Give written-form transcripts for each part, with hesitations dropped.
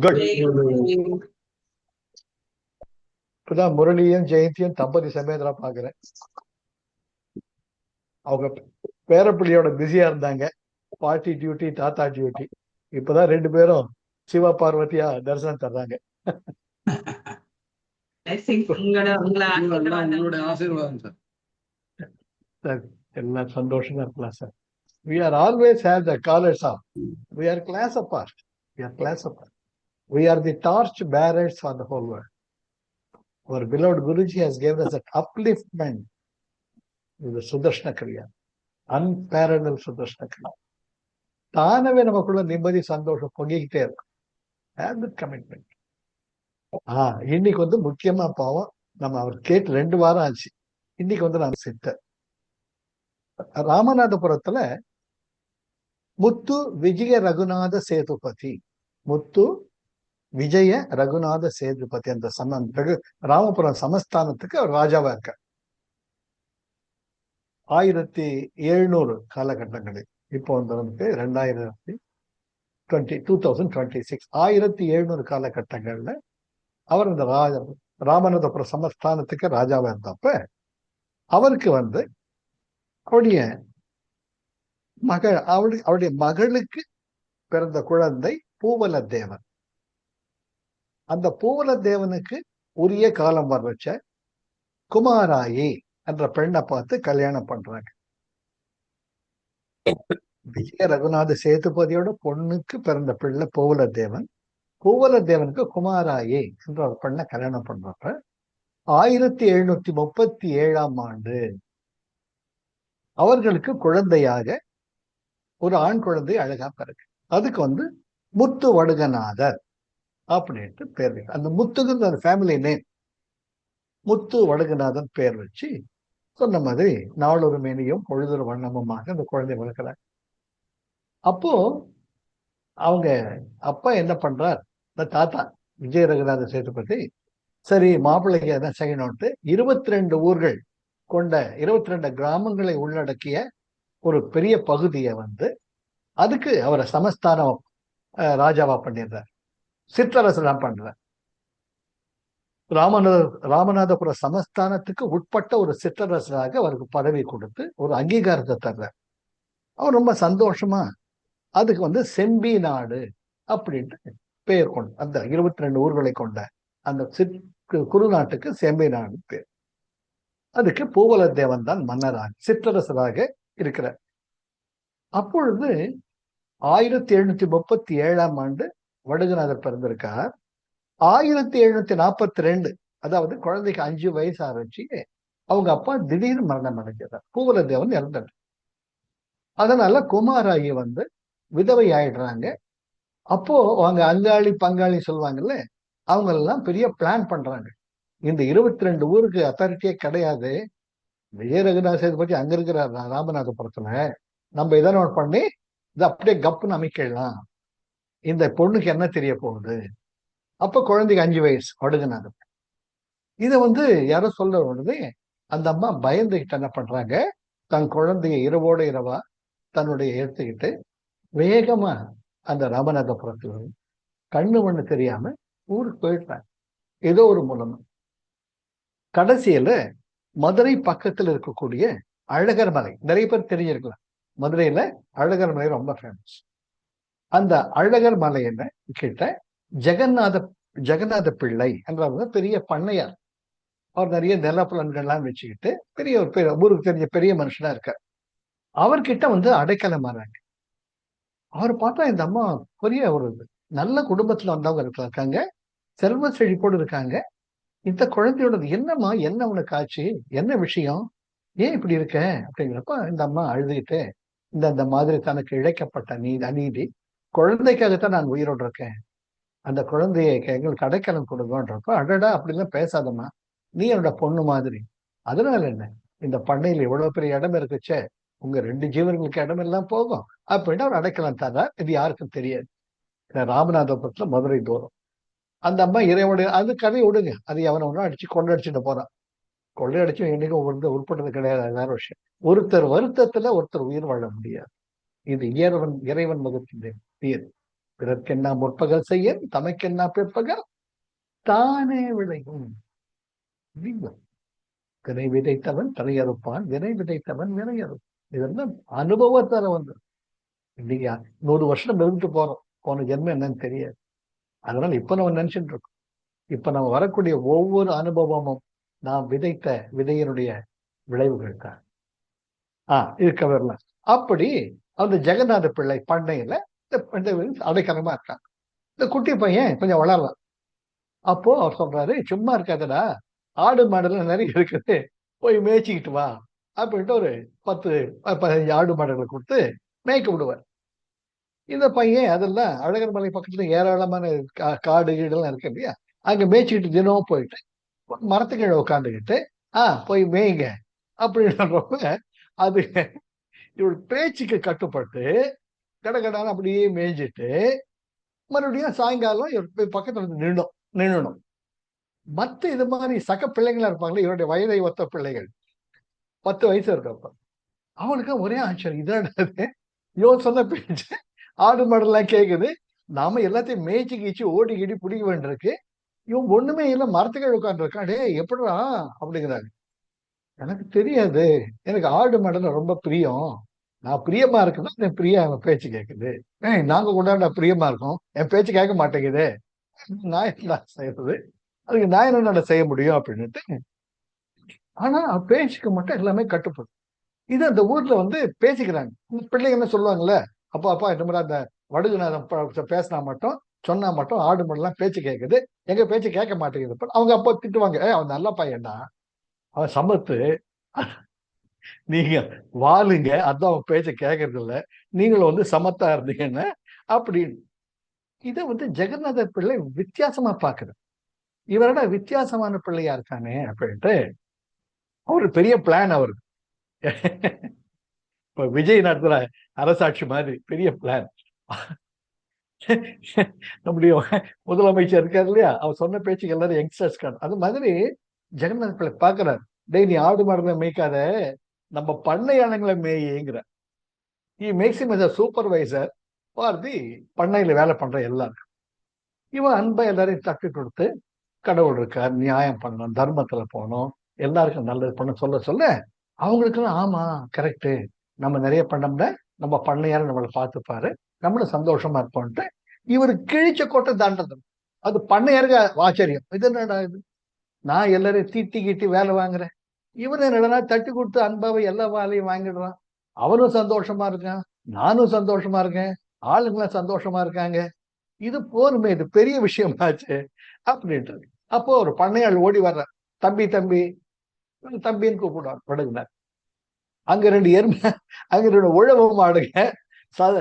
Good. இப்பதான் முரளியும் ஜெயந்தியும் தம்பதி சமேதரா பாக்குறேன். அவங்க பேரப்பிள்ளையோட பிஸியா இருந்தாங்க. பாட்டி டியூட்டி, தாத்தா டியூட்டி. இப்பதான் ரெண்டு பேரும் சிவா பார்வதியா தரிசனம் தர்றாங்க. சார் எல்லாம் சந்தோஷமா இருக்கலாம் sir. We are always have the colors of. We are class apart. We are class apart. We are the torch bearers for the whole world. Our beloved Guruji has given us an upliftment with the Sudarshana Kriya. Unparalleled Sudarshana Kriya. தானவே நமக்குள்ள நிம்மதி சந்தோஷம் பொங்கிக்கிட்டே இருக்கும். Have that commitment. இன்னைக்கு வந்து முக்கியமா பாவம் நம்ம அவர் கேட்டு 2 வாரம் ஆச்சு. இன்னைக்கு வந்து நான் சித்தர் ராமநாதபுரத்துல முத்து விஜய ரகுநாத சேதுபதி, முத்து விஜய ரகுநாத சேதுபதி அந்த ராமபுரம் சமஸ்தானத்துக்கு அவர் ராஜாவா இருக்கார். 1700 காலகட்டங்களில். இப்போ வந்து 2026 1700 காலகட்டங்கள்ல அவர் இந்த ராமநாதபுரம் சமஸ்தானத்துக்கு ராஜாவா இருந்தப்ப அவருக்கு வந்து அவருடைய மகளுக்கு பிறந்த குழந்தை பூவல தேவன். அந்த பூவல தேவனுக்கு உரிய காலம் வர்றச்ச குமாராயி என்ற பெண்ணை பார்த்து கல்யாணம் பண்றாங்க. விஜய ரகுநாத சேதுபதியோட பொண்ணுக்கு பிறந்த பிள்ளை பூவல தேவன். பூவல தேவனுக்கு குமாராயி என்ற ஒரு பெண்ணை கல்யாணம் பண்றப்ப 1737 ஆண்டு அவர்களுக்கு குழந்தையாக ஒரு ஆண் குழந்தை அழகா பிறகு. அதுக்கு வந்து முத்து வடுகநாதர் அப்படின்ட்டு பேர் வைக்க. அந்த முத்துக்கு அந்த ஃபேமிலி நேம் முத்து வடுகநாதன் பேர் வச்சு சொன்ன மாதிரி நாளொரு மேனியும் பொழுதொரு வண்ணமுமாக அந்த குழந்தை வளர்க்கிறார். அப்போ அவங்க அப்பா என்ன பண்றார், இந்த தாத்தா விஜய ரகுநாத சேதுபதி சரி மாப்பிள்ளைக்கு என்ன செய்யணும்ட்டு 22 ஊர்கள் கொண்ட 22 கிராமங்களை உள்ளடக்கிய ஒரு பெரிய பகுதியை வந்து அதுக்கு அவரை சமஸ்தானம் ராஜாவா பண்ணிடுறார், சிற்றரசெல்லாம் பண்றார். ராமநாதபுர சமஸ்தானத்துக்கு உட்பட்ட ஒரு சிற்றரசராக அவருக்கு பதவி கொடுத்து ஒரு அங்கீகாரத்தை தர்றார். அவர் ரொம்ப சந்தோஷமா அதுக்கு வந்து செம்பி நாடு அப்படின்ட்டு பெயர் கொண்டு அந்த 22 ஊர்களை கொண்ட அந்த குறுநாட்டுக்கு செம்பி நாடு பேர். அதுக்கு பூவல தேவன் தான் மன்னராக சிற்றரசராக இருக்கிறார். அப்பொழுது 1737 ஆண்டு வடுகநாதர் பிறந்திருக்கார். 1742 அதாவது குழந்தைக்கு 5 வயசு ஆரம்பிச்சு அவங்க அப்பா திடீர் மரணம் அடைஞ்சார். பூவல தேவன் இறந்தார். அதனால குமாராயி வந்து விதவை ஆயிடுறாங்க. அப்போ அவங்க அங்காளி பங்காளி சொல்லுவாங்கல்ல, அவங்க எல்லாம் பெரிய பிளான் பண்றாங்க. இந்த 22 ஊருக்கு அத்தாரிட்டியே கிடையாது, விஜய ரகுநாத சேதுபதி அங்க இருக்கிறார் ராமநாதபுரத்துல, நம்ம இதனோட பண்ணி இதை அப்படியே கப்புன்னு அமைக்கலாம், இந்த பொண்ணுக்கு என்ன தெரிய போகுது. அப்ப குழந்தைக்கு 5 வயசு வடுகநாதன். இதை வந்து யாரோ சொல்ல உடனே அந்த அம்மா பயந்துகிட்டு என்ன பண்றாங்க, தன் குழந்தைய இரவோட இரவா தன்னுடைய எடுத்துக்கிட்டு வேகமா அந்த ராமநாதபுரத்துல கண்ணு மண்ணு தெரியாம ஊருக்கு போயிட்டாங்க. ஏதோ ஒரு மூலமா கடைசியில மதுரை பக்கத்துல இருக்கக்கூடிய அழகர் மலை, நிறைய பேர் தெரிஞ்சிருக்கலாம், மதுரையில அழகர் மலை ரொம்ப ஃபேமஸ். அந்த அழகர் மலையில கிட்ட ஜெகநாத பிள்ளை என்றவங்க பெரிய பண்ணையார். அவர் நிறைய நிலப்புலன்கள்லாம் வச்சுக்கிட்டு பெரிய ஒரு ஊருக்கு தெரிஞ்ச பெரிய மனுஷனா இருக்கார். அவர்கிட்ட வந்து அடைக்கலம் மாறாங்க. அவர் பார்த்தா இந்த அம்மா பெரிய ஒரு நல்ல குடும்பத்துல வந்தவங்க இருக்காங்க, செல்வ செழிப்போடு இருக்காங்க. இந்த குழந்தையோட என்னம்மா, என்ன உனக்கு ஆச்சு, என்ன விஷயம், ஏன் இப்படி இருக்க அப்படிங்கிறப்ப இந்த அம்மா அழுதுகிட்டு இந்த மாதிரி தனக்கு இழைக்கப்பட்ட அநீதி, குழந்தைக்காகத்தான் நான் உயிரோடு இருக்கேன், அந்த குழந்தையை எங்களுக்கு அடைக்கலம் கொடுங்கன்றப்ப, அடடா அப்படிலாம் பேசாதம்மா, நீ என்னோட பொண்ணு மாதிரி, அதனால என்ன, இந்த பண்ணையில் எவ்வளவு பெரிய இடம் இருக்குச்சே, உங்க 2 ஜீவன்களுக்கு இடம் எல்லாம் போகும் அப்படின்னு அவர் அடைக்கலம் தர்றார். இது யாருக்கும் தெரியாது. ராமநாதபுரத்துல மதுரை தூரம். அந்த அம்மா இறைவனுடைய அது கதையை விடுங்க, அது எவனை ஒன்றும் அடிச்சு கொள்ளடிச்சுட்டு போறான். கொள்ளையடிச்சு என்னைக்கும் உட்பட்டது கிடையாது, வேற விஷயம். ஒருத்தர் வருத்தத்துல ஒருத்தர் உயிர் வாழ முடியாது. இது இறைவன் முகத்தின் தீர். பிறர்க்கென்னா முற்பகல் செய்ய தமக்கென்னா பிற்பகல் தானே விளையும். தினை விதைத்தவன் தலையறுப்பான், வினை விதைத்தவன் வினையறுப்பான். இதெல்லாம் அனுபவத்தால வந்து இன்னைக்கு 100 வருஷம் இருந்துட்டு போறோம், போன ஜென்மம் என்னன்னு தெரியாது. அதனால இப்ப நம்ம நினைச்சுட்டு இருக்கோம், இப்ப நம்ம வரக்கூடிய ஒவ்வொரு அனுபவமும் நாம் விதைத்த விதையினுடைய விளைவுகள் தான். இருக்க வரலாம். அப்படி அந்த ஜெகநாத பிள்ளை பண்ணையில அடைக்கலமா இருக்காங்க. இந்த குட்டி பையன் கொஞ்சம் வளரலாம். அப்போ அவர் சொல்றாரு, சும்மா இருக்காதடா, ஆடு மாடுலாம் நிறைய இருக்குது, போய் மேய்ச்சிக்கிட்டு வா அப்படின்ட்டு ஒரு 10-15 ஆடு மாடுகளை கொடுத்து மேய்க்க விடுவார். இந்த பையன் அதெல்லாம் அழகர் மலை பக்கத்துல ஏராளமான காடு கீடுலாம் இருக்கு இல்லையா, அங்க மேய்ச்சிக்கிட்டு தினமும் போயிட்டு மரத்துக்கீழே உட்காந்துக்கிட்டு போய் மேய்ங்க அப்படின்னு அது இவள் பேச்சுக்கு கட்டுப்பட்டு கடகடான அப்படியே மேய்ஞ்சிட்டு மறுபடியும் சாயங்காலம் இவர் போய் பக்கத்துல நின்னணும். மற்ற இது மாதிரி சக பிள்ளைங்களா இருப்பாங்களே, இவருடைய வயதை ஒத்த பிள்ளைகள் 10 வயசு இருக்கப்ப, அவனுக்கு ஒரே ஆச்சரியம், இதானது இவன் சொன்ன பேச்சு ஆடு மாடெல்லாம் கேக்குது, நாம எல்லாத்தையும் மேய்ச்சி கீச்சு ஓடி கிடி பிடிக்க வேண்டியிருக்கு, இவன் ஒண்ணுமே இல்லை மரத்துக்கள் உட்காந்து இருக்கான், டே எப்படா அப்படிங்கிறாங்க. எனக்கு தெரியாது, எனக்கு ஆடு மாடல ரொம்ப பிரியம், நான் பிரியமா இருக்குன்னா என் பிரியா அவன் பேச்சு கேட்குது, நாங்க கொண்டாட பிரியமா இருக்கோம், என் பேச்சு கேட்க மாட்டேங்குது, நான் என்ன செய்யறது, அதுக்கு நான் என்ன செய்ய முடியும் அப்படின்னுட்டு. ஆனா பேச்சுக்கு மட்டும் எல்லாமே கட்டுப்படும். இது அந்த ஊர்ல வந்து பேசிக்கிறாங்க. பிள்ளைங்க என்ன சொல்லுவாங்கல்ல, அப்பா இந்த மாதிரி அந்த வடுகுநாதன் பேசினா மட்டும் சொன்னா மட்டும் ஆடு மாடெல்லாம் பேச்சு கேட்குது, எங்க பேச்சு கேட்க மாட்டேங்குது. அவங்க அப்பா திட்டுவாங்க, அவன் நல்ல பையன்டா, அவன் சமத்து, நீங்க வாழுங்க, அதான் அவன் பேச்ச கேட்கறது இல்ல, நீங்களும் வந்து சமத்தா இருந்தீங்கன்னு அப்படின்னு. இதை வந்து ஜெகநாத பிள்ளை வித்தியாசமா பாக்குறது. இவரோட வித்தியாசமான பிள்ளையா இருக்கானே அப்படின்ட்டு ஒரு பெரிய பிளான் அவருக்கு. இப்ப விஜய் நடத்துற அரசாட்சி மாதிரி பெரிய பிளான். நம்முடைய முதலமைச்சர் இருக்காரு இல்லையா, அவர் சொன்ன பேச்சுக்கு எல்லாரும் யங்ஸ்டர்ஸ் அது மாதிரி ஜெகநாத பிள்ளை பாக்குறாரு, டேய் நீ ஆடு மாடுகளை மேய்க்காத, நம்ம பண்ணை யானைங்களை மேய்ங்கிற. he makes him as a supervisor for the பண்ணையில வேலை பண்ற எல்லாருக்கும். இவன் அன்பை எல்லாரையும் தட்டி கொடுத்து, கடவுள் இருக்கார், நியாயம் பண்ணணும், தர்மத்துல போகணும், எல்லாருக்கும் நல்லது பண்ண சொல்ல அவங்களுக்குலாம் ஆமா கரெக்டு, நம்ம நிறைய பண்ணோம்னா நம்ம பண்ணையார நம்மளை பார்த்துப்பாரு, நம்மளும் சந்தோஷமா இருப்போம்ட்டு இவர் கிழிச்ச கோட்டை தாண்டது. அது பண்ணையாருக்கு ஆச்சரியம், இது என்னடா இது, நான் எல்லாரையும் தீட்டி கீட்டி வேலை வாங்குறேன், இவன் என்னடா தட்டி கொடுத்து அன்பாவை எல்லா வேலையும் வாங்கிடுறான், அவனும் சந்தோஷமா இருக்கான், நானும் சந்தோஷமா இருக்கேன், ஆளுங்களாம் சந்தோஷமா இருக்காங்க, இது போருமே, இது பெரிய விஷயமாச்சு அப்படின்ட்டு. அப்போ ஒரு பண்ணையாள் ஓடி வர்ற, தம்பி தம்பி தம்பின்னு கூப்பிடுவார் படுகிறார். அங்க 2 எருமை, அங்க 2 உழவு மாடுங்க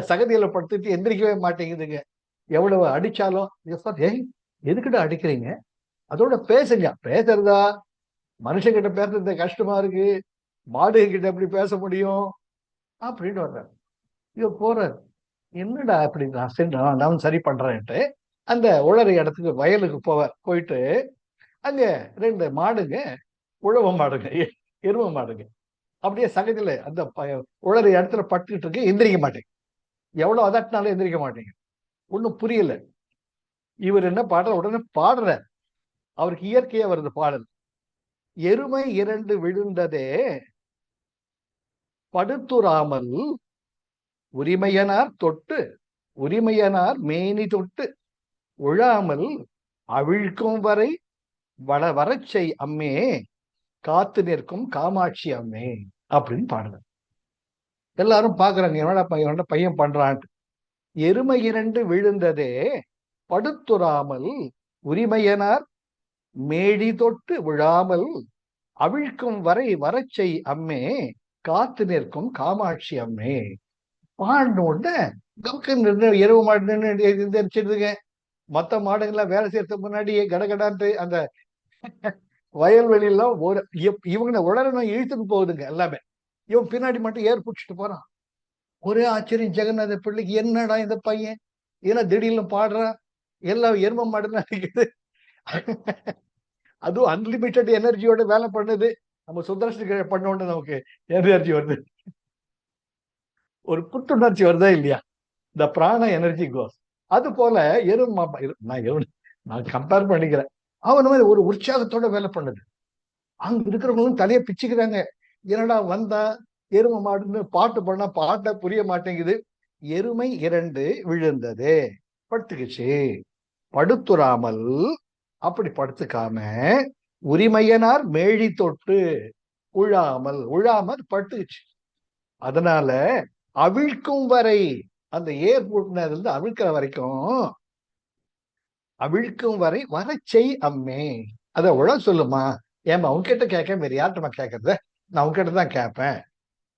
சகதியில படுத்துட்டு எந்திரிக்கவே மாட்டேங்குதுங்க. எவ்வளவு அடிச்சாலும் எதுக்கிட்ட அடிக்கிறீங்க, அதோட பேசுங்க, பேசுறதா மனுஷங்கிட்ட பேசுறது கஷ்டமா இருக்கு, மாடு கிட்ட எப்படி பேச முடியும் அப்படின்னு வர்றாரு. இவர் போறாரு, என்னடா அப்படி, நான் சரி பண்றேன்ட்டு அந்த உழற இடத்துக்கு வயலுக்கு போயிட்டு அங்க 2 மாடுங்க, உழவு மாடுங்க, எரும மாடுங்க அப்படியே சகதியில அந்த உழற இடத்துல பட்டுக்கிட்டு இருக்கு, எந்திரிக்க மாட்டேங்க, எவ்வளவு அதட்டினாலும் எந்திரிக்க மாட்டேங்க. ஒன்னும் புரியல. இவர் என்ன பாடுற, உடனே பாடுற, அவருக்கு இயற்கையா வருது பாடல். எருமை 2 விழுந்ததே படுத்துறாமல் உரிமையனார் தொட்டு, உரிமையனார் மேனி தொட்டு உழாமல் அவிழ்க்கும் வரை வரச்சை அம்மே காத்து நிற்கும் காமாட்சி அம்மே அப்படின்னு பாடுற. எல்லாரும் பாக்குறாங்க, என்னோட பையன் பண்றான்ட்டு. எருமை 2 விழுந்ததே படுத்துறாமல் உரிமையனார் மேடி தொட்டு விழாமல் அவிழ்க்கும் வரை வரச்சை அம்மே காத்து நிற்கும் காமாட்சி அம்மே பாடணுன்னு எருவு மாடு எந்திரிச்சிருதுங்க. மற்ற மாடுகள்லாம் வேலை செய்யறதுக்கு முன்னாடியே கடகடான்ட்டு அந்த வயல்வெளியெல்லாம் இவங்க உடனே இழுத்துட்டு போகுதுங்க எல்லாமே. இவன் பின்னாடி மட்டும் ஏர் பிடிச்சிட்டு போறான். ஒரே ஆச்சரியம் ஜெகநாத பிள்ளைக்கு, என்னடா இந்த பையன் ஏன்னா திடீர்னு பாடுறான், எல்லாம் எரும மாடுன்னு அடிக்குது, அதுவும் அன்லிமிட்டெட் எனர்ஜியோட வேலை பண்ணுது. நம்ம சுதர்ஷன் பண்ணோன்னு நமக்கு எனர்ஜி வருது, ஒரு புத்துணர்ச்சி வருதா இல்லையா, இந்த பிராண எனர்ஜி கோஸ். அது போல நான் கம்பேர் பண்ணிக்கிறேன். அவன் மாதிரி ஒரு உற்சாகத்தோட வேலை பண்ணுது. அங்க இருக்கிறவங்களும் தலையை பிச்சுக்கிறாங்க. என்னடா வந்தா எருமை மாடுன்னு பாட்டு பண்ணா பாட்ட புரிய மாட்டேங்குது. எருமை 2 விழுந்தது, படுத்துக்குச்சு. படுத்துறாமல், அப்படி படுத்துக்காம, உரிமையனார் மேழி தொட்டு உழாமல் படுத்துக்குச்சு. அதனால அவிழ்க்கும் வரை, அந்த ஏர் பூட்டினதுல இருந்து அவிழ்க்கிற வரைக்கும், அவிழ்க்கும் வரை வரச்செய் அம்மே. அத உழ சொல்லுமா. ஏமா உன்கிட்ட கேட்க வேற யார்கிட்டமா கேட்கறது? நான் உன்கிட்ட தான் கேட்பேன்.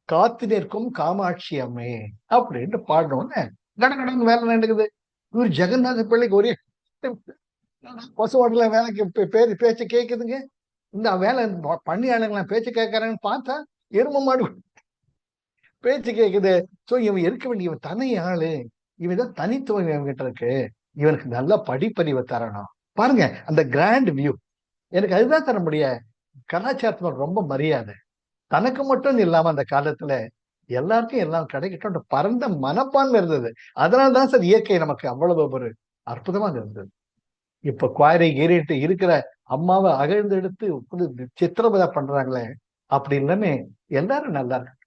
காத்து நிற்கும் காமாட்சி அம்மே அப்படின்ட்டு பாடணும்னு கடகடன்னு வேலை நடக்குது. இவர் ஜெகநாத பிள்ளைக்கு ஒரே பசுவாட்டுல வேலைக்கு பேரு பேச்சு கேட்குதுங்க. இந்த வேலை பணியாளர்கள்லாம் பேச்சு கேட்கறாங்கன்னு பார்த்தா எரும மாடு பேச்சு கேட்குது. சோ இவன் இருக்க வேண்டிய இவன் தனி ஆளு, இவன் தான் தனித்துவம் இவன்கிட்ட இருக்கு. இவனுக்கு நல்ல படிப்பறிவை தரணும். பாருங்க அந்த கிராண்ட் வியூ. எனக்கு அதுதான் தர முடிய. கலாச்சாரத்துல ரொம்ப மரியாதை. தனக்கு மட்டும் இல்லாம அந்த காலத்துல எல்லாருக்கும் எல்லாம் கிடைக்கட்டும் பரந்த மனப்பான்மை இருந்தது. அதனால்தான் சார் இயற்கை நமக்கு அவ்வளவு ஒரு அற்புதமாக இருந்தது. இப்ப குவாரி கீறிட்டு இருக்கிற அம்மாவை அகழ்ந்து எடுத்து சித்திரவதை பண்றாங்களே, அப்படி இல்லைன்னு எல்லாரும் நல்லா இருக்கு.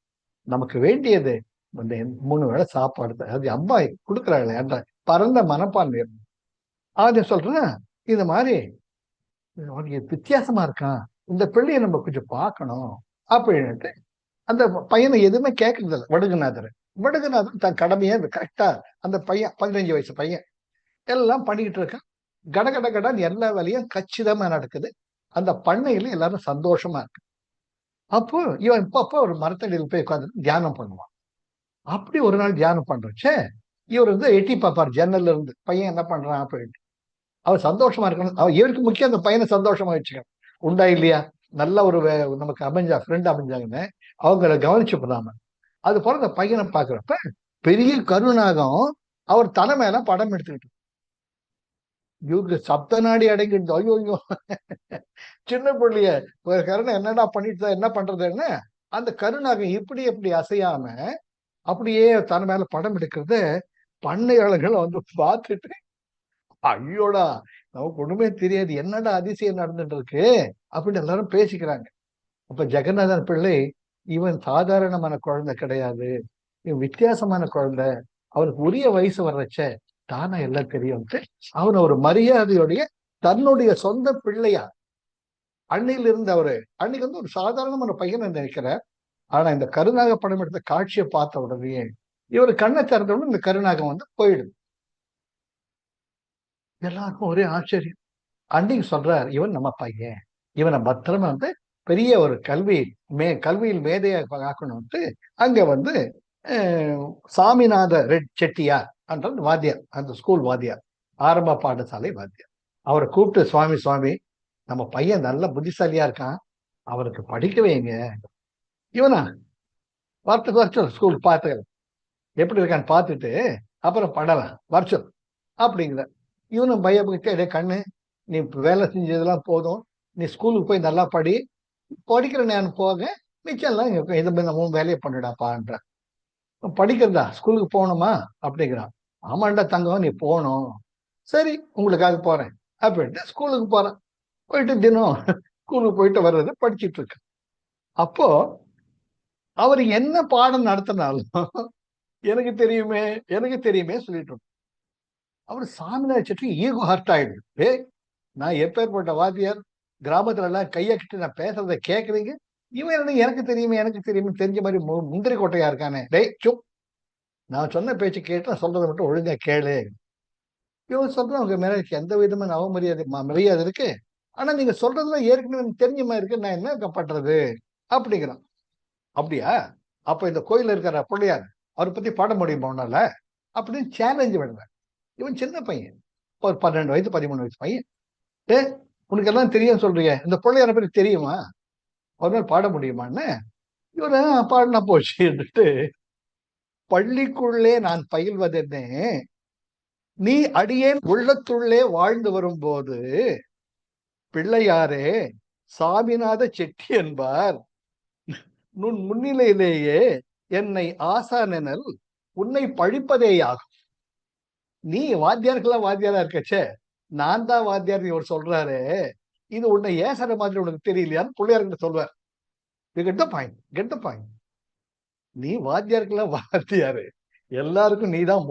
நமக்கு வேண்டியது இந்த 3 வேளை சாப்பாடு, அது அம்மா கொடுக்குறாங்களே என்ற பரந்த மனப்பான்மை. அதை சொல்றேன். இது மாதிரி வித்தியாசமா இருக்கான், இந்த பிள்ளையை நம்ம கொஞ்சம் பார்க்கணும் அப்படின்ட்டு அந்த பையனை எதுவுமே கேட்கறது இல்லை. வடுகநாதர் தன் கடமையை கரெக்டா அந்த பையன் 15 வயசு பையன் எல்லாம் பண்ணிக்கிட்டு இருக்கான். கட எல்லா வேலையும் கச்சிதமா நடக்குது. அந்த பண்ணையில எல்லாரும் சந்தோஷமா இருக்கு. அப்போ இவன் இப்பப்போ ஒரு மரத்தடியில் போய் உட்காந்து தியானம் பண்ணுவான். அப்படி ஒரு நாள் தியானம் பண்றச்சே இவர் எட்டி பார்ப்பார் ஜன்னல்ல இருந்து, பையன் என்ன பண்றான் அப்படின்ட்டு. அவர் சந்தோஷமா இருக்கணும். இவருக்கு முக்கியம் அந்த பையனை சந்தோஷமா வச்சுக்கணும். உண்டா இல்லையா? நல்ல ஒரு நமக்கு ஃப்ரெண்ட் அமைஞ்சாங்கன்னு அவங்கள கவனிச்சு போடாம. அது போல அந்த பையனை பாக்குறப்ப பெரிய கருநாகம் அவர் தலை மேல படம் எடுத்துக்கிட்டு இவருக்கு சப்த நாடி அடங்கிட்டு, ஐயோ சின்ன பிள்ளைய கருணை என்னடா பண்ணிட்டு என்ன பண்றதுன்னு அந்த கருநாகம் இப்படி எப்படி அசையாம அப்படியே தன் மேல படம் எடுக்கிறத பண்ணையாளர்கள் வந்து பார்த்துட்டு, ஐயோடா நமக்கு ஒண்ணுமே தெரியாது, என்னடா அதிசயம் நடந்துட்டு இருக்கு அப்படின்னு எல்லாரும் பேசிக்கிறாங்க. அப்ப ஜெகநாதன் பிள்ளை இவன் சாதாரணமான குழந்தை கிடையாது, இவன் வித்தியாசமான குழந்தை, அவனுக்கு உரிய வயசு வர்றச்ச தானே எல்லாம் தெரியும்ட்டு அவனை ஒரு மரியாதையோடைய தன்னுடைய சொந்த பிள்ளையா அன்னையில இருந்து அவரு அன்னைக்கு வந்து ஒரு சாதாரணமான பையனை நினைக்கிறார். ஆனா இந்த கருநாக படம் எடுத்த காட்சியை பார்த்த உடனே இவர் கண்ணை திறந்தவுடனே இந்த கருநாகம் வந்து போயிடுது. எல்லாருக்கும் ஒரே ஆச்சரியம். அன்னைக்கு சொல்றார், இவன் நம்ம பையன், இவனை பத்திரமா வந்து பெரிய ஒரு கல்வியில் மேதையாக ஆக்கணும்ட்டு அங்க வந்து சாமிநாத செட்டியார் என்ற வாத்தியார், அந்த ஸ்கூல் வாத்தியார், ஆரம்ப பாடசாலை வாத்தியார், அவரை கூப்பிட்டு, சுவாமி நம்ம பையன் நல்ல புத்திசாலியா இருக்கான், அவருக்கு படிக்க வைங்க. இவனா வரச்சொல் ஸ்கூல் பார்த்து எப்படி இருக்கான்னு பார்த்துட்டு அப்புறம் படலாம் வரச்சொல் அப்படிங்கிற. இவனும் பயப்பட்டு, கண்ணு நீ வேலை செஞ்சதெல்லாம் போதும், நீ ஸ்கூலுக்கு போய் நல்லா படிக்கிற நேரம் போக மிச்சம்லாம் இந்த மாதிரி நம்ம வேலையை பண்ணிடாப்பான்ற. படிக்கிறதா ஸ்கூலுக்கு போகணுமா அப்படிங்கிறான். ஆமாண்டா தங்கம் நீ போகணும். சரி உங்களுக்காக போறேன் அப்படின்ட்டு ஸ்கூலுக்கு போறேன். போயிட்டு தினம் ஸ்கூலுக்கு போயிட்டு வர்றது படிச்சுட்டு இருக்கு. அப்போ அவர் என்ன பாடம் நடத்தினாலும் எனக்கு தெரியுமே சொல்லிட்டு இருக்கோம். அவர் சாமிநாத செட்டி ஈகோ ஹர்ட் ஆயிடுது. நான் எப்பேற்பட்ட வாத்தியார், கிராமத்துல எல்லாம் கையை கிட்ட நான் பேசுறத கேட்குறீங்க, இவன் எனக்கு தெரியுமே தெரிஞ்ச மாதிரி முந்திரி கொட்டையா இருக்கானே. டேய் சுப், நான் சொன்ன பேச்சு கேட்டு சொல்றதை மட்டும் ஒழுங்கா கேளு. இவன் சொல்றேன், உங்க மேல எந்த விதமான மரியாதை இருக்கு, ஆனா நீங்க சொல்றதுலாம் ஏற்கனவே தெரிஞ்ச மாதிரி இருக்கு, நான் என்ன பண்றது அப்படிங்கிறான். அப்படியா? அப்ப இந்த கோயில இருக்கிற பிள்ளையார் அவரை பத்தி பாட முடியுமா உன்னால அப்படின்னு சேலஞ்சு விடுறேன். இவன் சின்ன பையன், ஒரு 12 வயசு 13 வயசு பையன். உனக்கு எல்லாம் தெரியும் சொல்றீங்க, இந்த பிள்ளையார பத்தி தெரியுமா, ஒரு நாள் பாட முடியுமான்னு. இவரு பாடினா போச்சுட்டு, பள்ளிக்குள்ளே நான் பயில்வதென்னே நீ அடியேன் உள்ளத்துள்ளே வாழ்ந்து வரும்போது பிள்ளையாரே சாமிநாத செட்டி என்பார், நுண் முன்னிலையிலேயே என்னை ஆசானெனல் உன்னை பழிப்பதேயாகும். நீ வாத்தியாருக்கெல்லாம் வாத்தியாரா இருக்கச்சே, நான் தான் வாத்தியார் இவர் சொல்றாரு, இது உன்னை ஏசுற மாதிரி உனக்கு தெரியலையான்னு பிள்ளையார்கிட்ட சொல்வார். Get the point, get the point. நீ வாத்தியாருக்கெல்லாம் வாத்தியாரு, எல்லாருக்கும் நீதான்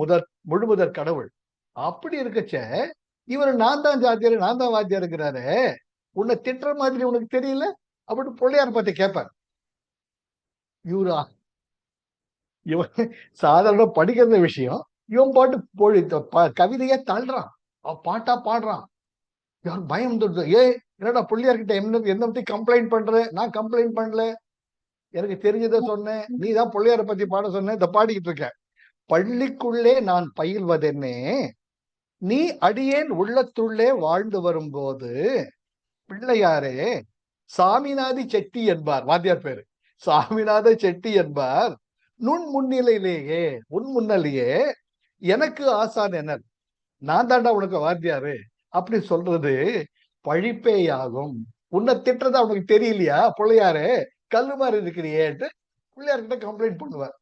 முழு முதற் கடவுள். அப்படி இருக்கச்ச இவர் நான் தான் வாத்தியாரு, நான் தான் வாத்தியாருங்கிறாரு, உன்னை திட்டுற மாதிரி உனக்கு தெரியல அப்படின்னு பிள்ளையார் பார்த்து கேட்பார். இவரு இவன் சாதாரண படிக்கிற விஷயம், இவன் பாட்டு கவிதையே தள்ளுறான், பாட்டா பாடுறான். யாரும் பயம் வந்துடுது. என்னடா பிள்ளையார்கிட்ட என்ன பத்தி கம்ப்ளைண்ட் பண்ற? நான் கம்ப்ளைண்ட் பண்ணல, எனக்கு தெரிஞ்சதை சொன்னேன், நீ தான் பிள்ளையார பத்தி பாட சொன்ன, இதை பாடிக்கிட்டு இருக்க. பள்ளிக்குள்ளே நான் பயில்வதென்னே, நீ அடியேன் உள்ளத்துள்ளே வாழ்ந்து வரும்போது பிள்ளையாரே சாமிநாதி செட்டி என்பார். வாத்தியார் பேரு சாமிநாத செட்டி என்பார். நுண் முன்னிலையிலேயே, உன் முன்னிலேயே எனக்கு ஆசான் என்ன, நான் தாண்டா உனக்கு வாத்தியாரு அப்படி சொல்றது பழிப்பேயாகும். உன்னை திட்டுறதா உனக்கு தெரியலையா பிள்ளையாரு, கல்லு மாதிரி இருக்கிறியேட்டு பிள்ளையார்கிட்ட கம்ப்ளைண்ட் பண்ணுவார்.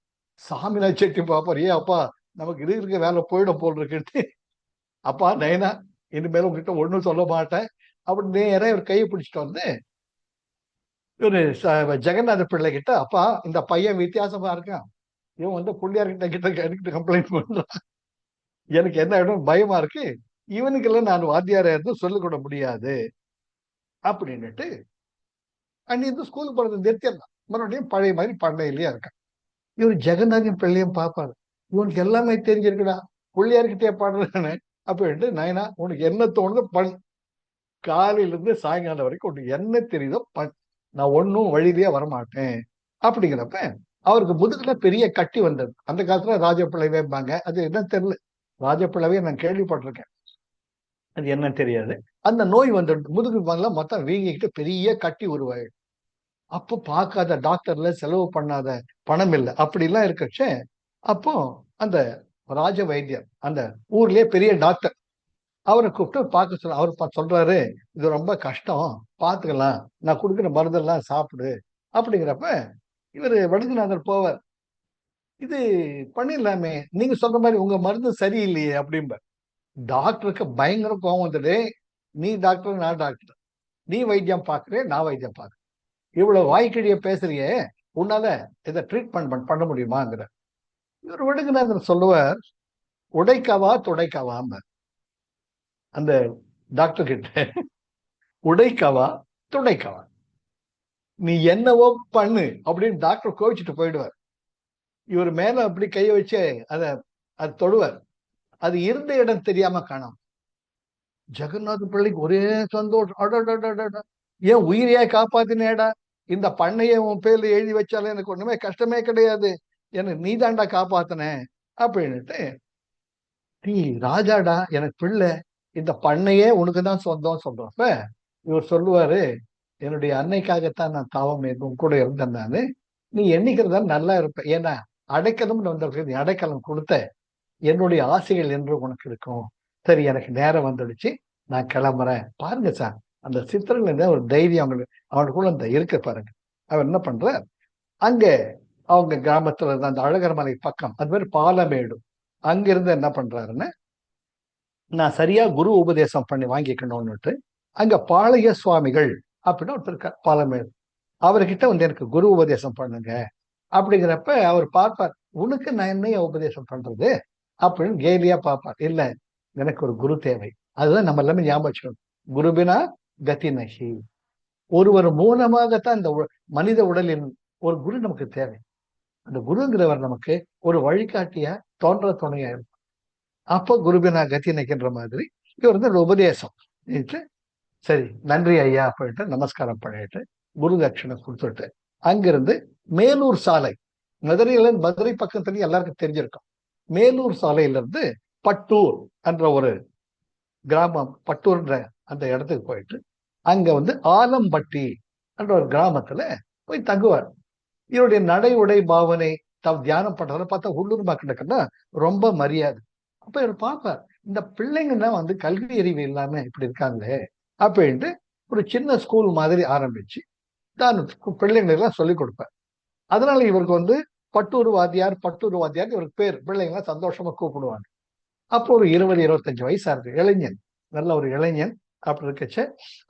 சாமிநாத செட்டி பாப்பார், அப்பா நமக்கு இருக்க வேலை போயிடும் போல் இருக்கு, அப்பா நைனா இனிமேல் உங்ககிட்ட ஒன்றும் சொல்ல மாட்டேன் அப்படி நேரம் இவர் கையை பிடிச்சிட்டு வந்து இவரு ஜெகநாத பிள்ளை கிட்ட, அப்பா இந்த பையன் வித்தியாசமா இருக்கான், இவன் வந்து பிள்ளையார்கிட்ட கிட்ட கம்ப்ளைண்ட் பண்றான், எனக்கு என்ன இடம் பயமா இருக்கு, இவனுக்கு எல்லாம் நான் வாத்தியாரா இருந்து சொல்லிக் கொள்ள முடியாது அப்படின்னுட்டு அன்னி வந்து ஸ்கூலுக்கு போறது நிறுத்திடலாம். மறுபடியும் பழைய மாதிரி பண்ணையிலேயே இருக்கான். இவர் ஜெகநாதன் பிள்ளையும் பார்ப்பாரு, இவனுக்கு எல்லாமே தெரிஞ்சிருக்குடா, பிள்ளையார்கிட்டே பாடுறானே அப்படின்ட்டு, நயனா உனக்கு என்ன தோணுதோ பண், காலையிலிருந்து சாயங்காலம் வரைக்கும் உனக்கு என்ன தெரியுதோ பண், நான் ஒன்னும் வழியிலேயே வரமாட்டேன் அப்படிங்கிறப்ப அவருக்கு முதுகுல பெரிய கட்டி வந்தது. அந்த காலத்துல ராஜப்பிள்ளவேம்பாங்க, அது என்ன தெரியல, ராஜப்பிள்ளவே நான் கேள்விப்பட்டிருக்கேன், அது என்ன தெரியாது. அந்த நோய் வந்து முதுகு மொத்தம் வீங்கிக்கிட்டு பெரிய கட்டி உருவாயிடும். அப்போ பார்க்காத டாக்டர்ல, செலவு பண்ணாத பணம் இல்லை, அப்படிலாம் இருக்கச்சே அப்போ அந்த ராஜ வைத்தியர், அந்த ஊர்லயே பெரிய டாக்டர், அவரை கூப்பிட்டு பார்க்க சொல்ல. அவர் சொல்றாரு, இது ரொம்ப கஷ்டம், பார்த்துக்கலாம், நான் கொடுக்குற மருந்தெல்லாம் சாப்பிடு அப்படிங்கிறப்ப இவர் வடுகநாதர் போவார், இது பண்ணிடலாமே, நீங்க சொல்ற மாதிரி உங்க மருந்து சரியில்லையே அப்படிம்ப. டாக்டருக்கு பயங்கர கோபம் வந்துடு, நீ டாக்டர் நான் டாக்டர், நீ வைத்தியம் பார்க்குறேன் நான் வைத்தியம் பார்க்குறேன், இவ்வளவு வாய்க்கடிய பேசுறியே, உன்னால இதை ட்ரீட்மெண்ட் பண்ண முடியுமாங்கிற. இவர் வடுகநாதர் சொல்லுவார், உடைக்கவா துடைக்கவாம்ப. அந்த டாக்டர் கிட்ட உடைக்கவா துடைக்கவா, நீ என்னவோ பண்ணு அப்படின்னு டாக்டர் கோவிச்சுட்டு போயிடுவார். இவர் மேல அப்படி கைய வச்சு அது தொடுவார், அது இருந்த இடம் தெரியாம காணும். ஜெகநாத பிள்ளைக்கு ஒரே சந்தோஷம், ஏன் உயிரையா காப்பாத்தினேடா, இந்த பண்ணையை உன் பேர்ல எழுதி வச்சாலே எனக்கு ஒண்ணுமே கஷ்டமே கிடையாது, எனக்கு நீ தாண்டா காப்பாத்தின அப்படின்னுட்டு, நீ ராஜாடா, எனக்கு பிள்ளை, இந்த பண்ணையே உனக்குதான் சொந்தம் சொல்றப்ப இவர் சொல்லுவாரு, என்னுடைய அன்னைக்காகத்தான் நான் தாவம் உன் கூட இருந்தேன் நானு, நீ எண்ணிக்கிறதா நல்லா இருப்ப, ஏன்னா அடைக்கலம் வந்திருக்கு, நீ அடைக்கலம் கொடுத்த, என்னுடைய ஆசைகள் என்று உனக்கு இருக்கும். சரி எனக்கு நேரம் வந்துடுச்சு, நான் கிளம்புறேன். பாருங்க சார், அந்த சித்திரங்கள் இருந்த ஒரு தைரியம் அவனுக்குள்ள அந்த இருக்க பாருங்க. அவர் என்ன பண்ற, அங்க அவங்க கிராமத்துல இருந்த அந்த அழகர் மலை பக்கம், அது மாதிரி பாலமேடு, அங்கிருந்து என்ன பண்றாருன்னு, நான் சரியா குரு உபதேசம் பண்ணி வாங்கிக்கணும்னுட்டு அங்க பாளைய சுவாமிகள் அப்படின்னு ஒருத்தர் இருக்கார் பாலமேடு, அவர்கிட்ட வந்து எனக்கு குரு உபதேசம் பண்ணுங்க அப்படிங்கிறப்ப அவர் பார்ப்பார், உனக்கு நான் என்னைய உபதேசம் பண்றது அப்படின்னு கேலியா பார்ப்பார். இல்ல, எனக்கு ஒரு குரு தேவை, அதுதான் நம்ம எல்லாமே ஞாபகம் வச்சுக்கணும், குருபினா கதி நகி, ஒருவர் மூலமாகத்தான் இந்த மனித உடலின் ஒரு குரு நமக்கு தேவை. அந்த குருங்கிறவர் நமக்கு ஒரு வழிகாட்டியா தோன்ற துணையா இருக்கும். அப்போ குருபினா கதி நகின்ற மாதிரி இவர் வந்து உபதேசம், சரி நன்றி ஐயா போயிட்டு நமஸ்காரம் பண்ணிட்டு குரு தட்சிணை கொடுத்துட்டு அங்கிருந்து மேலூர் சாலை, மதுரை பக்கத்துலயும் எல்லாருக்கும் தெரிஞ்சிருக்கும், மேலூர் சாலையில இருந்து பட்டூர் என்ற ஒரு கிராமம், பட்டூர்ன்ற அந்த இடத்துக்கு போயிட்டு அங்க வந்து ஆலம்பட்டி என்ற ஒரு கிராமத்துல போய் தங்குவார். இவருடைய நடை உடை பாவனை தியானம் பண்றத பார்த்தா உள்ளூர் மக்களுக்குன்னா ரொம்ப மரியாதை. அப்ப இவர் பார்ப்பார், இந்த பிள்ளைங்கன்னா வந்து கல்வி அறிவு இல்லாம இப்படி இருக்காங்களே அப்படின்ட்டு ஒரு சின்ன ஸ்கூல் மாதிரி ஆரம்பிச்சு தான் பிள்ளைங்களெல்லாம் சொல்லிக் கொடுப்பார். அதனால இவருக்கு வந்து பட்டூர் வாத்தியார் இவருக்கு பேர், பிள்ளைங்களாம் சந்தோஷமா கூப்பிடுவாங்க. அப்போ ஒரு 20-25 வயசா இருக்கு, இளைஞன், நல்ல ஒரு இளைஞன். அப்படி இருக்கச்ச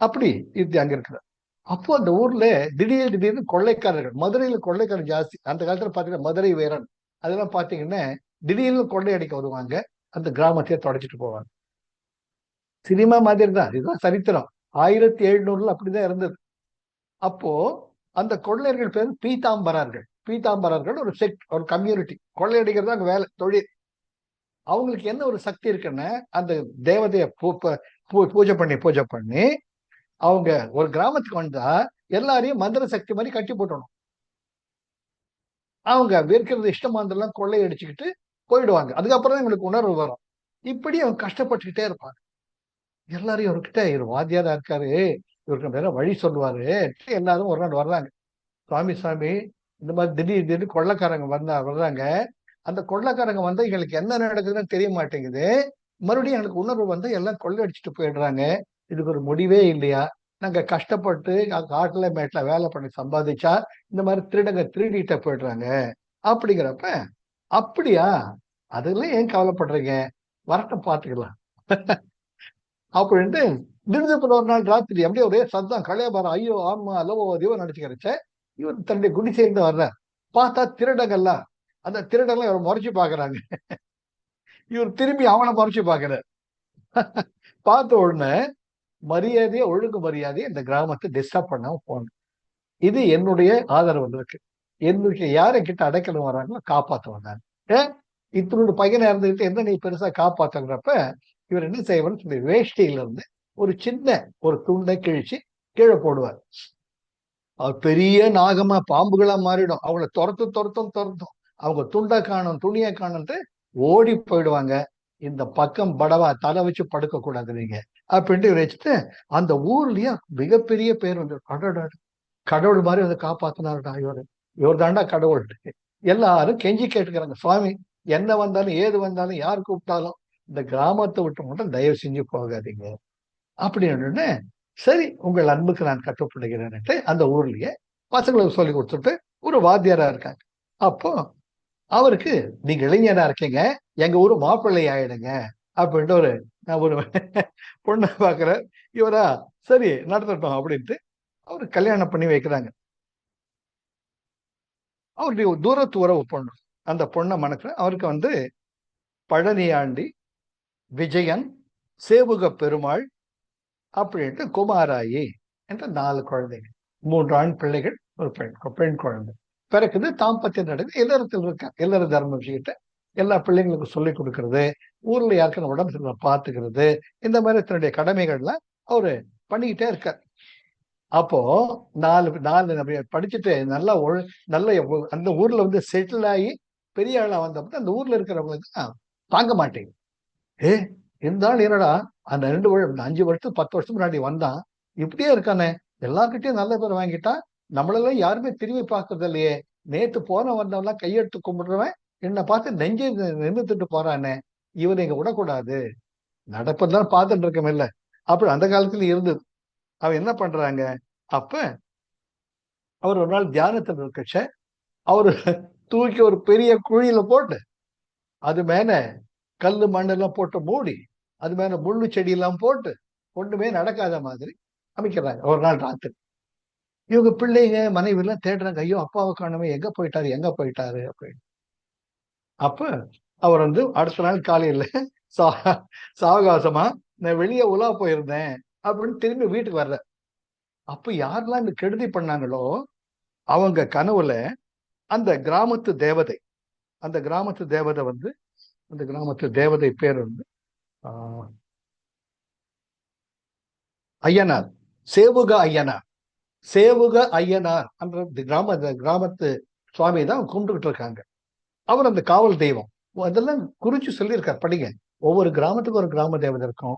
அப்படி இது அங்க இருக்கிறார். அப்போ அந்த ஊர்ல திடீர்னு கொள்ளைக்காரர்கள், மதுரையில கொள்ளைக்காரர் ஜாஸ்தி அந்த காலத்துல பாத்தீங்கன்னா, மதுரை வீரன் அதெல்லாம் பாத்தீங்கன்னா திடீர்னு கொள்ளையடிக்க வருவாங்க, அந்த கிராமத்தையே தொடச்சிட்டு போவாங்க. சினிமா மாதிரி தான், இதுதான் சரித்திரம். 1700 அப்படிதான் இருந்தது. அப்போ அந்த கொள்ளையர்கள் பேர் பீதாம்பரர்கள். பீதாம்பரர்கள் ஒரு செக்ட், ஒரு கம்யூனிட்டி. கொள்ளையடிக்கிறது அங்க வேலை, தொழில். அவங்களுக்கு என்ன ஒரு சக்தி இருக்குன்னா, அந்த தேவதைய பூஜை பண்ணி அவங்க ஒரு கிராமத்துக்கு வந்தா எல்லாரையும் மந்திர சக்தி மாதிரி கட்டி போட்டணும். அவங்க இருக்கிறது இஷ்டமானதெல்லாம் கொள்ளையடிச்சுக்கிட்டு போயிடுவாங்க. அதுக்கப்புறம் தான் எங்களுக்கு உணர்வு வரும். இப்படி அவங்க கஷ்டப்பட்டுக்கிட்டே இருப்பாங்க. எல்லாரையும் அவர்கிட்ட இவர் வாத்தியாரா இருக்காரு, இவருக்கு வேற வழி சொல்லுவாரு. எல்லாரும் ஒரு நாள் வர்றாங்க. சுவாமி இந்த மாதிரி திடீர்னு கொள்ளைக்காரங்க வர்றாங்க. அந்த கொள்ளைக்காரங்க வந்தா எங்களுக்கு என்ன நடக்குதுன்னு தெரிய மாட்டேங்குது. மறுபடியும் எனக்கு உணர்வு வந்து எல்லாம் கொள்ளையடிச்சிட்டு போயிடுறாங்க. இதுக்கு ஒரு முடிவே இல்லையா? நாங்க கஷ்டப்பட்டு காட்டுல மேட்ல வேலை பண்ணி சம்பாதிச்சா இந்த மாதிரி திருடங்க திருடிட்ட போயிடுறாங்க அப்படிங்கிறப்ப, அப்படியா, அதெல்லாம் ஏன் கவலைப்படுறீங்க, வரட்டும் பாத்துக்கலாம் அப்படின்ட்டு திடுதிப்புன்னு ஒரு நாள் ராத்திரி அப்படியே ஒரே சத்தம், கலையபாரம், ஐயோ ஆமா அல்லவோ தேவ நினைச்சுக்கிறச்ச இவர் தன்னுடைய குடிசையிலிருந்து வர்றார். பார்த்தா திருடங்கள்லாம், அந்த திருடங்கள்லாம் இவர் முறைச்சு பாக்குறாங்க. இவர் திரும்பி அவனை முறைச்சு பாக்குறார். பார்த்த உடனே மரியாதையை, ஒழுங்கு மரியாதையை இந்த கிராமத்தை டிஸ்டர்ப் பண்ணாம போகணும். இது என்னுடைய ஆதரவு இருக்கு. என்னுடைய யாரை கிட்ட அடைக்கலம் வராங்களோ காப்பாற்ற வந்தாங்க. ஏன் இத்தனோட பையனை இருந்துகிட்டு என்ன நீ பெருசா காப்பாத்துங்கிறப்ப இவர் என்ன செய்வார்னு சொல்லி வேஷ்டியில இருந்து ஒரு சின்ன ஒரு துண்டை கிழிச்சு கீழே போடுவார். அவர் பெரிய நாகமா பாம்புகளா மாறிடும். அவங்கள துரத்தும். அவங்க துண்டை காணும், துணியை காணும்ட்டு ஓடி போயிடுவாங்க. இந்த பக்கம் படவா தலை வச்சு படுக்க கூடாது நீங்க அப்படின்ட்டு வச்சுட்டு அந்த ஊர்லயே மிகப்பெரிய பேர் வந்து, கடவுள் மாதிரி வந்து காப்பாத்தினாருடா இவர் தாண்டா கடவுள். எல்லாரும் கெஞ்சி கேட்டுக்கிறாங்க, சுவாமி என்ன வந்தாலும் ஏது வந்தாலும் யார் கூப்பிட்டாலும் இந்த கிராமத்தை விட்டு மட்டும் தயவு செஞ்சு போகாதீங்க அப்படின்னு. சரி உங்கள் அன்புக்கு நான் கட்டுப்படுகிறேன்ட்டு அந்த ஊர்லயே பசங்களுக்கு சொல்லி கொடுத்துட்டு ஒரு வாத்தியாரா இருக்காங்க. அப்போ அவருக்கு நீங்க இளைஞரா இருக்கீங்க, எங்க ஊரு மாப்பிள்ளை ஆயிடுங்க அப்படின்ட்டு நான் ஒரு பொண்ணை பாக்குறேன். இவரா சரி நடத்தட்டும் அப்படின்ட்டு அவரு கல்யாணம் பண்ணி வைக்கிறாங்க. அவருடைய தூரத்து உறவு பொண்ணு, அந்த பொண்ணை மணக்கிற அவருக்கு வந்து பழனியாண்டி, விஜயன், சேவுக பெருமாள் அப்படின்ட்டு குமாராயி என்ற 4 குழந்தைகள், 3 ஆண் பிள்ளைகள், ஒரு பெண் குழந்தை பிறக்குது. தாம்பத்தியம் நடக்குது. இல்லறத்தில் இருக்காங்க. இல்லற தர்மம் வச்சுக்கிட்ட எல்லா பிள்ளைங்களுக்கும் சொல்லிக் கொடுக்கறது, ஊர்ல யாருக்கும் உடம்பு சரியில்லை பாத்துக்கிறது, இந்த மாதிரி தன்னுடைய கடமைகள்லாம் அவரு பண்ணிக்கிட்டே இருக்கார். அப்போ 4 படிச்சுட்டு நல்லா அந்த ஊர்ல வந்து செட்டில் ஆகி பெரிய ஆளா வந்தப்ப அந்த ஊர்ல இருக்கிறவங்களுக்கு தாங்க மாட்டேங்குது. இருந்தாலும் என்னடா அந்த 5 வருஷத்துக்கு 10 வருஷத்துக்கு முன்னாடி வந்தான், இப்படியே இருக்கானே, எல்லார்கிட்டயும் நல்ல பேர் வாங்கிட்டா, நம்மளெல்லாம் யாருமே திரும்பி பார்க்கறது இல்லையே, நேத்து போன வந்தவெல்லாம் கையெடுத்து கும்பிடுறவன் என்னை பார்த்து நெஞ்சை நிமிர்ந்துட்டு போறானே, இவனை இங்க விடக்கூடாது, நடப்பதான் பார்த்துட்டு இருக்கோம் இல்ல அப்படி அந்த காலத்துல இருந்தது. அவன் என்ன பண்றாங்க, அப்ப அவர் ஒரு நாள் தியானத்தில் இருக்கச்ச அவரு தூக்கி ஒரு பெரிய குழியில போட்டு அது மேல கல்லு மண்ணெல்லாம் போட்டு மூடி அது மேல முள்ளு செடி எல்லாம் போட்டு ஒண்ணுமே நடக்காத மாதிரி அமைக்கிறாங்க. ஒரு நாள் ராத்திரி இவங்க பிள்ளைங்க மனைவி எல்லாம் தேடுறாங்க, ஐயோ அப்பாவை காணுமே, எங்க போயிட்டாரு அப்படின்னு. அப்ப அவர் வந்து அடுத்த நாள் காலையில சாவகாசமா நான் வெளியே உலா போயிருந்தேன் அப்படின்னு திரும்பி வீட்டுக்கு வர்ற. அப்ப யாரெல்லாம் இந்த கெடுதி பண்ணாங்களோ அவங்க கனவுல அந்த கிராமத்து தேவதை, அந்த கிராமத்து தேவதை வந்து, அந்த கிராமத்து தேவதை பேர் வந்து ஐயனார், சேவுக ஐயனார். சேவுக ஐயனார் அந்த கிராமத்து சுவாமி தான் கும்பிட்டுக்கிட்டு இருக்காங்க. அவர் அந்த காவல் தெய்வம். அதெல்லாம் குறிச்சு சொல்லியிருக்கார், படிங்க. ஒவ்வொரு கிராமத்துக்கும் ஒரு கிராம தேவதை இருக்கும்,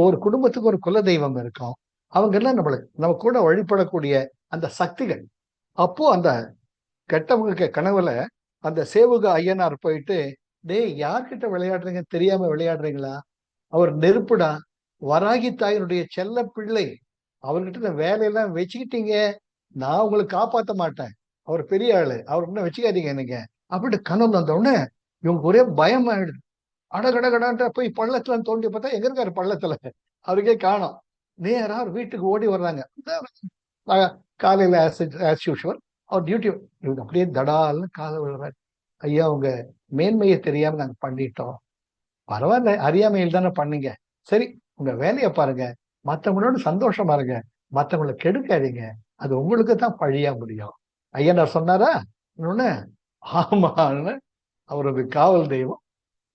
ஒரு குடும்பத்துக்கு ஒரு குல தெய்வம் இருக்கும். அவங்க எல்லாம் நம்ம கூட வழிபடக்கூடிய அந்த சக்திகள். அப்போ அந்த கெட்டவங்க கனவுல அந்த சேவுக ஐயனார் போயிட்டு, டேய் யார்கிட்ட விளையாடுறீங்க, தெரியாம விளையாடுறீங்களா, அவர் நெருப்புடா, வராகி தாயினுடைய செல்ல பிள்ளை, அவர்கிட்ட இந்த வேலையெல்லாம் வச்சுக்கிட்டீங்க, நான் உங்களுக்கு காப்பாற்ற மாட்டேன், அவர் பெரிய ஆளு, அவர் இன்னும் வச்சுக்காதீங்க நீங்க அப்படின்னு கனவு வந்த உடனே இவங்க ஒரே பயம் ஆயிடுது. அடகடகடான்ட்டு போய் பள்ளத்துல தோண்டி பார்த்தா எங்க இருக்காரு பள்ளத்துல, அவருக்கே காணோம். நேரா அவர் வீட்டுக்கு ஓடி வர்றாங்க. காலையில ஆஸ் யூஷுவல் அவர் டியூட்டி, இவங்க அப்படியே தடால்னு காலை விழுறாரு. ஐயா உங்க மேன்மையை தெரியாம நாங்க பண்ணிட்டோம். பரவாயில்ல, அறியாமையில் தானே பண்ணீங்க. சரி உங்க வேலையை பாருங்க, மற்றவங்களோட சந்தோஷமா இருங்க, மற்றவங்களை கெடுக்காதீங்க, அது உங்களுக்கு தான் பழியா முடியும். ஐயனார் சொன்னாரா இன்னொன்னு, ஆமான்னு அவரது காவல் தெய்வம்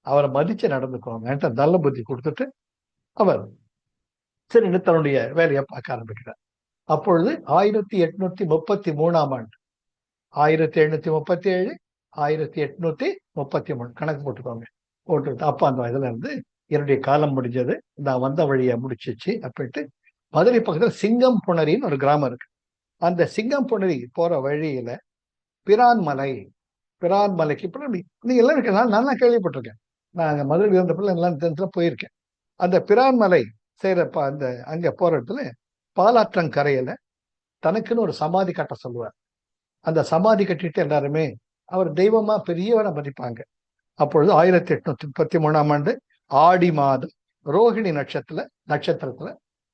அவரை மதிச்சு நடந்துக்கோங்க நல்ல புத்தி கொடுத்துட்டு அவர் சரி தன்னுடைய வேலையை பார்க்க ஆரம்பிக்கிறார். அப்பொழுது 1833 ஆண்டு, 1737 1833 கணக்கு போட்டுக்கோங்க. போட்டு அப்ப அந்த இதுல இருந்து என்னுடைய காலம் முடிஞ்சது, நான் வந்த வழியை முடிச்சிச்சு அப்படின்ட்டு மதுரை பக்கத்துல சிங்கம் புணரின்னு ஒரு கிராமம் இருக்கு. அந்த சிங்கம் புணரி போற வழியில பிரான்மலை, பிரான்மலைக்கு நீங்க எல்லாம் இருக்கு, நான் கேள்விப்பட்டிருக்கேன். நான் மதுரை இருந்தப்ப எல்லாம் போயிருக்கேன். அந்த பிரான்மலை செய்யறப்ப அந்த அங்க போற இடத்துல பாலாற்றங்கரையில தனக்குன்னு ஒரு சமாதி கட்ட சொல்லுவார். அந்த சமாதி கட்டிட்டு எல்லாருமே அவர் தெய்வமா பெரியவரை மதிப்பாங்க. அப்பொழுது 1833 ஆண்டு ஆடி மாதம் ரோஹிணி நட்சத்திரத்துல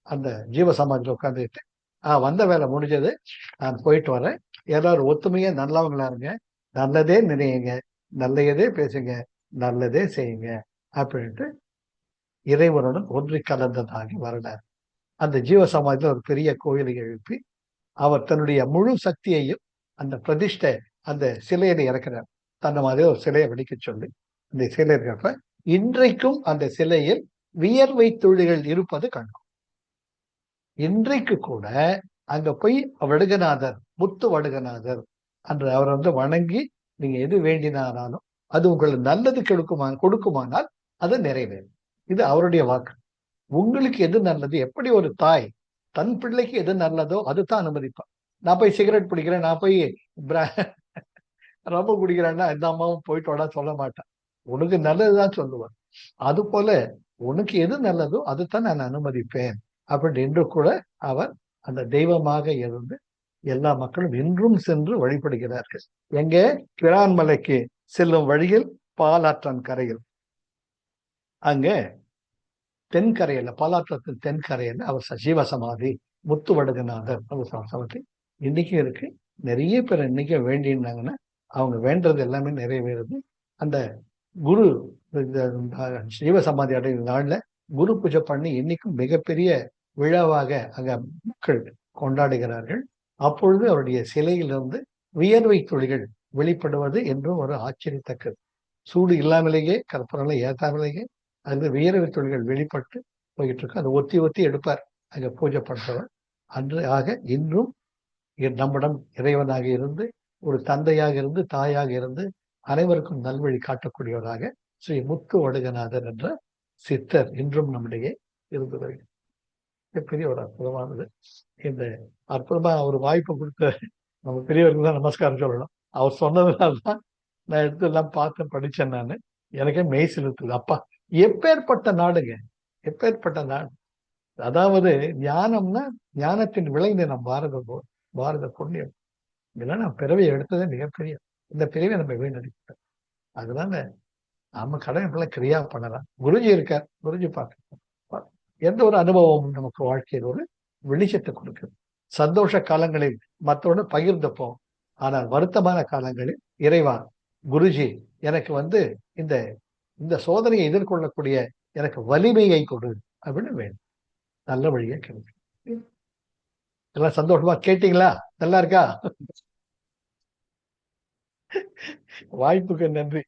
அந்த ஜீவ சமாதியில் உட்காந்துட்டு வந்த வேலை முடிஞ்சது, நான் போயிட்டு வரேன், எல்லாரும் ஒத்துமையா நல்லவங்களா இருங்க, நல்லதே நினையுங்க, நல்லதே பேசுங்க, நல்லதே செய்யுங்க அப்படின்ட்டு இறைவனுடன் ஒன்றி கலந்ததாகி வரலாறு. அந்த ஜீவ சமாதியில் ஒரு பெரிய கோயிலை எழுப்பி அவர் தன்னுடைய முழு சக்தியையும் அந்த பிரதிஷ்டை அந்த சிலையில இறக்கிறார். தன்னை மாதிரி ஒரு சிலையை வெடிக்க சொல்லி அந்த சிலை இருக்கிறப்ப இன்றைக்கும் அந்த சிலையில் வியர்வை துளிகள் இருப்பது கண்டோம். இன்றைக்கு கூட அங்க போய் வடுகநாதர், முத்து வடுகநாதர் அன்று அவர் வந்து வணங்கி நீங்க எது வேண்டினாலும் அது உங்களுக்கு நல்லது கொடுக்குமானால் அது நிறைவேறும். இது அவருடைய வாக்கு. உங்களுக்கு எது நல்லது, எப்படி ஒரு தாய் தன் பிள்ளைக்கு எது நல்லதோ அதுதான் அனுமதிப்பான். நான் போய் சிகரெட் பிடிக்கிறேன், நான் போய் ரொம்ப குடிக்கிறேன்னா எந்த அம்மாவும் போயிட்டு வாடா சொல்ல மாட்டேன், உனக்கு நல்லதுதான் சொல்லுவேன். அது போல உனக்கு எது நல்லதோ அதுதான் நான் அனுமதிப்பேன் அப்படின்னு என்று கூட அவர் அந்த தெய்வமாக இருந்து எல்லா மக்களும் இன்றும் சென்று வழிபடுகிறார்கள். எங்கே? பிரான்மலைக்கு செல்லும் வழியில் பாலாற்றன் கரையில், அங்க தென்கரையில, பாலாற்றத்தின் தென்கரையில அவர் ஜீவசமாதி முத்து வடுகநாதர் சமாதி இன்னைக்கும் இருக்கு. நிறைய பேர் இன்னைக்கு வேண்டினாங்கன்னா அவங்க வேண்டது எல்லாமே நிறைவேறுது. அந்த குரு ஜீவசமாதி அடைந்த நாள்ல குரு பூஜை பண்ணி இன்னைக்கும் மிகப்பெரிய விழாவாக அங்க மக்கள் கொண்டாடுகிறார்கள். அப்பொழுது அவருடைய சிலையிலிருந்து வியர்வை துளிகள் வெளிப்படுவது என்றும் ஒரு ஆச்சரியத்தக்கது. சூடு இல்லாமலேயே கற்பனை ஏத்தாமலேயே அது வியர்வை துளிகள் வெளிப்பட்டு போயிட்டு இருக்கு. அதை ஒத்தி ஒத்தி எடுப்பார் அங்க பூஜை பண்றவர். அன்று ஆக இன்றும் நம்மிடம் இறைவனாக இருந்து ஒரு தந்தையாக இருந்து தாயாக இருந்து அனைவருக்கும் நல்வழி காட்டக்கூடியவராக ஸ்ரீ முத்து வடுகநாதர் என்ற சித்தர் இன்றும் நம்மிடையே இருந்து வருகிறார். பெரிய ஒரு அற்புதமானது. இந்த அற்புதமா ஒரு வாய்ப்பு கொடுத்த நம்ம பெரியவருக்கு தான் நமஸ்காரம் சொல்லணும். அவர் சொன்னதுனால்தான் நான் எடுத்து எல்லாம் பார்த்து படிச்சேன். நான் எனக்கே மெய் செலுத்துது. அப்பா எப்பேற்பட்ட நாடுங்க, எப்பேற்பட்ட நாடு. அதாவது ஞானம்னா ஞானத்தின் விளைநிலம் பாரத புண்ணியம். இதெல்லாம் நான் பிறவியை எடுத்ததே மிகப்பெரிய, இந்த பிறவியை நம்ம வீணடிப்போம். அதனால நம்ம கடனை கிரியா பண்ணலாம். குருஜி இருக்கார், குருஜி பார்க்க எந்த ஒரு அனுபவமும் நமக்கு வாழ்க்கையில் ஒரு வெளிச்சத்தை கொடுக்குது. சந்தோஷ காலங்களில் மற்றவனு பகிர்ந்தப்போம், ஆனால் வருத்தமான காலங்களில் இறைவா குருஜி எனக்கு வந்து இந்த இந்த சோதனையை எதிர்கொள்ளக்கூடிய எனக்கு வலிமையை கொடு அப்படின்னு வேணும். நல்ல வழியை கிடைக்கும். எல்லாம் சந்தோஷமா கேட்டீங்களா? நல்லா இருக்கா? வாய்ப்புக்கு நன்றி.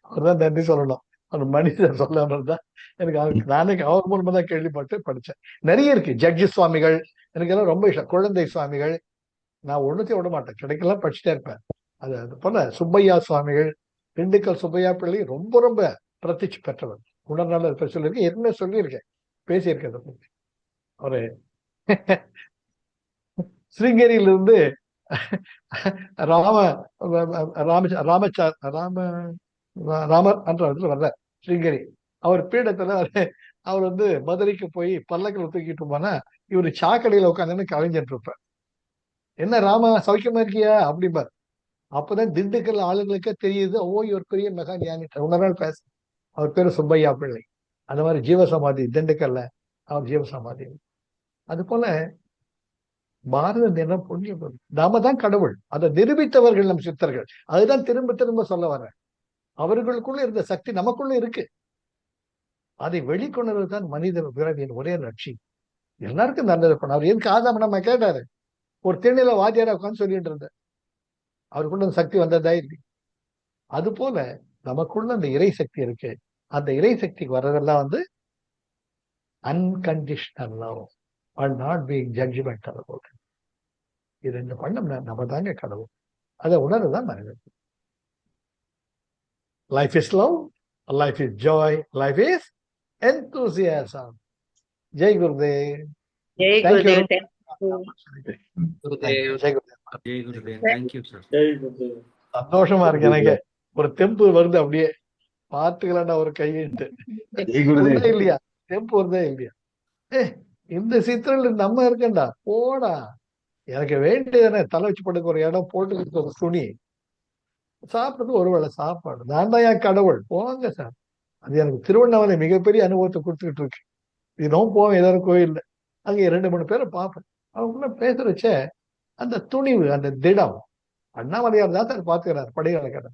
அவர்தான் நன்றி சொல்லணும். ஒரு மனிதர் சொல்லதான் எனக்கு நானே அவர் மூலமா தான் கேள்விப்பட்டு படிச்சேன். நிறைய இருக்கு. ஜட்ஜி சுவாமிகள் எனக்கு எல்லாம் ரொம்ப இஷ்டம். குழந்தை சுவாமிகள் நான் ஒண்ணுத்தையும் விட மாட்டேன், கிடைக்கலாம் படிச்சுட்டே இருப்பேன். அது போல சுப்பையா சுவாமிகள், திண்டுக்கல் சுப்பையா பிள்ளை ரொம்ப ரொம்ப பிரதிச்சு பெற்றவர். உணர்நாள் சொல்லியிருக்கேன், என்ன சொல்லியிருக்கேன், பேசியிருக்கேன் அதை பற்றி. ஒரு ஸ்ரீங்கரியிலிருந்து ராம ராமர் என்ற இடத்துல வர்ற ஸ்ரீங்கரி, அவர் பீடத்துல அவர் வந்து மதுரைக்கு போய் பல்லக்கில் தூக்கிட்டு போனா இவரு சாக்கடையில உட்காந்துன்னு கலைஞ்சிட்டு இருப்பார். என்ன ராம சௌக்கியமா இருக்கியா அப்படிம்பார். அப்பதான் திண்டுக்கல் ஆளுங்களுக்கே தெரியுது, ஓ இவர் பெரிய மெகா ஞானி. உணர்நாள் பேச அவர் பேரு சுப்பையா பிள்ளை. அந்த மாதிரி ஜீவசமாதி திண்டுக்கல்ல அவர் ஜீவசமாதி. அது போல பாரத தினம் புண்ணியம். நாம தான் கடவுள், அதை நிரூபித்தவர்கள் நம் சித்தர்கள். அதுதான் திரும்ப திரும்ப சொல்ல வர. அவர்களுக்குள்ள இருந்த சக்தி நமக்குள்ள இருக்கு. அதை வெளிக்கொணர்வது தான் மனித பிறவியின் ஒரே லட்சி. எல்லாருக்கும் நல்லது பண்ண. அவர் எதுக்கு ஆதாம நம்ம கேட்டாரு? ஒரு தேனில வாத்தியாரா உட்காந்து சொல்லிட்டு இருந்த அவருக்குள்ள அந்த சக்தி வந்ததா இல்லை. அது போல நமக்குள்ள அந்த இறை சக்தி இருக்கு. அந்த இறை சக்திக்கு வர்றதெல்லாம் unconditional love or not being judgemental about it. இது ரெண்டு பண்ணோம்னா நம்ம தாங்க கடவுள். அதை உணர்வுதான் மனிதன். Life is love, life is joy, life is enthusiasm. Jai Gurudev. Jai Thank you. Gurudev. Jai Gurudev. Jai Gurudev. Thank you sir. சந்தோஷமா இருக்கு எனக்கு. ஒரு தெம்பு வருது, அப்படியே பார்த்துக்கலாம்டா ஒரு கையிட்டு. இல்லையா தெம்பு வருதே இல்லையா? இந்த சித்திரல நம்ம இருக்கேன்டா, போடா. எனக்கு வேண்டியதானே தலை வச்சு படுக்க ஒரு இடம், போட்டு ஒரு துணி, சாப்பிடுறது ஒருவேளை சாப்பாடு. நான் தான் என் கடவுள். போங்க சார். அது எனக்கு திருவண்ணாமலை மிகப்பெரிய அனுபவத்தை கொடுத்துக்கிட்டு இருக்கு. தினம் போவேன் ஏதாவது கோயில்ல, அங்க 2-3 பேரை பார்ப்பேன். அவங்களுக்குள்ள பேசுறச்ச அந்த துணிவு, அந்த திடம். அண்ணாமலையார் தான் சார் பார்த்துக்கிறார் படிகளை.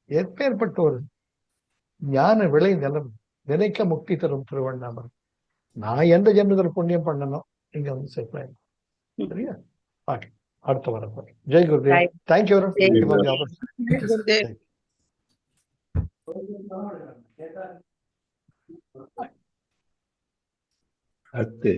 எப்பேற்பட்ட ஒரு ஞான விளை நிலம், நினைக்க முக்தி தரும் திருவண்ணாமலை. நான் எந்த ஜென்மத்தில் புண்ணியம் பண்ணணும், இங்க செட்டில். சரியா? அடுத்த வரம். ஜெய் குருதேவ். தேங்க்யூ. அடுத்து